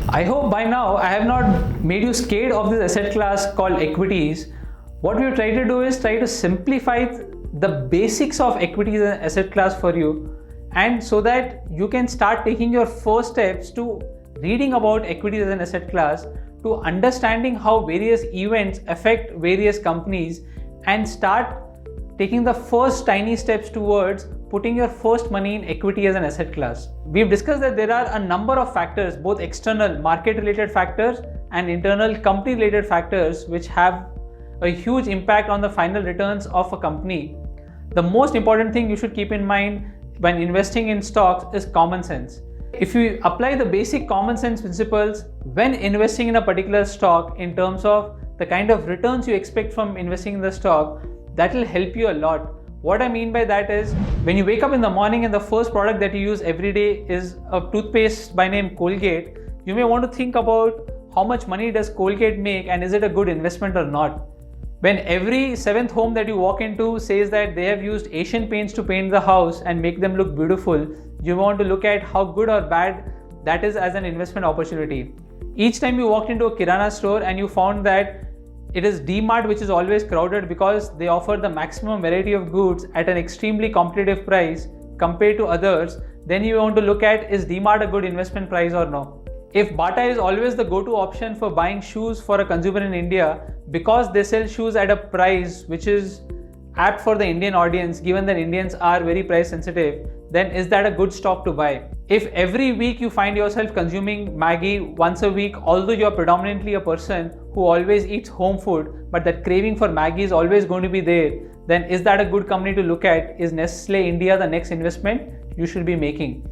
I hope by now I have not made you scared of this asset class called equities. What we try to do is try to simplify the basics of equities and asset class for you, and so that you can start taking your first steps to reading about equities as an asset class, to understanding how various events affect various companies, and start taking the first tiny steps towards putting your first money in equity as an asset class. We've discussed that there are a number of factors, both external market related factors and internal company related factors, which have a huge impact on the final returns of a company. The most important thing you should keep in mind when investing in stocks is common sense. If you apply the basic common sense principles when investing in a particular stock in terms of the kind of returns you expect from investing in the stock, that will help you a lot. What I mean by that is, when you wake up in the morning and the first product that you use every day is a toothpaste by name Colgate, you may want to think about how much money does Colgate make and is it a good investment or not. When every seventh home that you walk into says that they have used Asian paints to paint the house and make them look beautiful, you want to look at how good or bad that is as an investment opportunity. Each time you walked into a Kirana store and you found that it is D-Mart which is always crowded because they offer the maximum variety of goods at an extremely competitive price compared to others, then you want to look at, is D-Mart a good investment price or no? If Bata is always the go-to option for buying shoes for a consumer in India because they sell shoes at a price which is apt for the Indian audience, given that Indians are very price sensitive, then is that a good stock to buy? If every week you find yourself consuming Maggi once a week, although you are predominantly a person who always eats home food, but that craving for Maggi is always going to be there, then is that a good company to look at? Is Nestle India the next investment you should be making?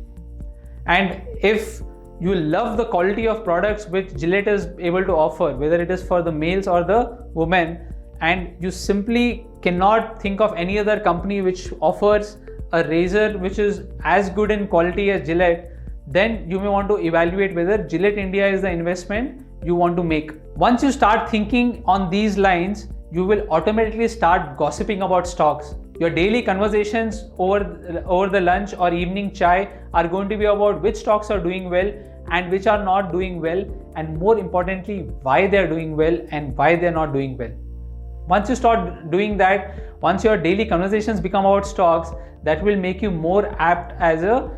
And if you love the quality of products which Gillette is able to offer, whether it is for the males or the women, and you simply cannot think of any other company which offers a razor which is as good in quality as Gillette, then you may want to evaluate whether Gillette India is the investment you want to make. Once you start thinking on these lines, you will automatically start gossiping about stocks. Your daily conversations over the lunch or evening chai are going to be about which stocks are doing well and which are not doing well, and more importantly, why they are doing well and why they are not doing well. Once you start doing that, once your daily conversations become about stocks, that will make you more apt as a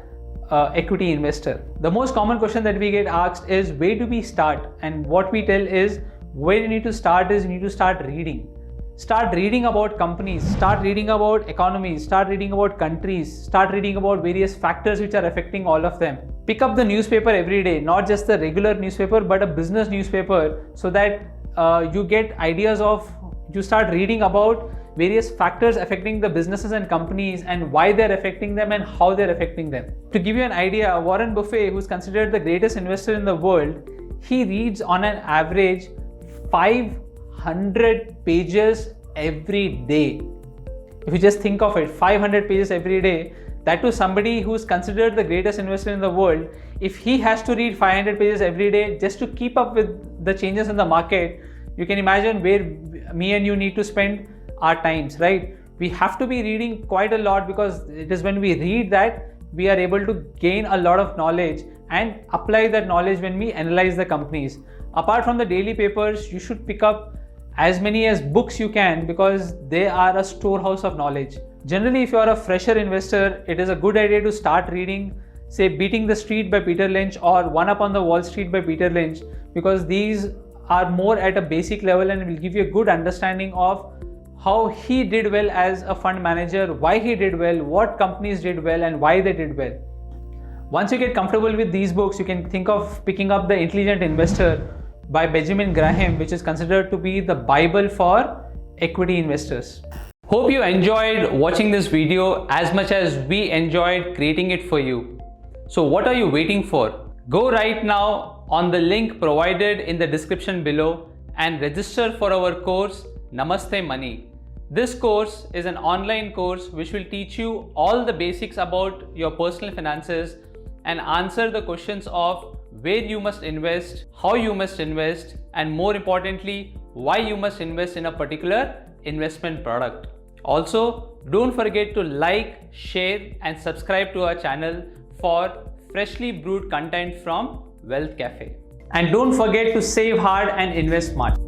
equity investor. The most common question that we get asked is, where do we start? And what we tell is, where you need to start is you need to start reading. Start reading about companies, start reading about economies, start reading about countries, start reading about various factors which are affecting all of them. Pick up the newspaper every day, not just the regular newspaper, but a business newspaper, so that you get ideas of, you start reading about various factors affecting the businesses and companies and why they're affecting them and how they're affecting them. To give you an idea, Warren Buffett, who's considered the greatest investor in the world, he reads on an average 500 pages every day. If you just think of it, 500 pages every day, that to somebody who's considered the greatest investor in the world, if he has to read 500 pages every day just to keep up with the changes in the market, you can imagine where me and you need to spend our times, right? We have to be reading quite a lot, because it is when we read that we are able to gain a lot of knowledge and apply that knowledge when we analyze the companies. Apart from the daily papers, you should pick up as many as books you can, because they are a storehouse of knowledge. Generally, if you are a fresher investor, it is a good idea to start reading, say, Beating the Street by Peter Lynch or One Up on the Wall Street by Peter Lynch, because these are more at a basic level and will give you a good understanding of how he did well as a fund manager, why he did well, what companies did well, and why they did well. Once you get comfortable with these books, you can think of picking up The Intelligent Investor by Benjamin Graham, which is considered to be the Bible for equity investors. Hope you enjoyed watching this video as much as we enjoyed creating it for you. So what are you waiting for? Go right now on the link provided in the description below and register for our course Namaste Money. This course is an online course which will teach you all the basics about your personal finances and answer the questions of where you must invest, how you must invest, and more importantly, why you must invest in a particular investment product. Also, don't forget to like, share, and subscribe to our channel for freshly brewed content from Wealth Café. And don't forget to save hard and invest smart.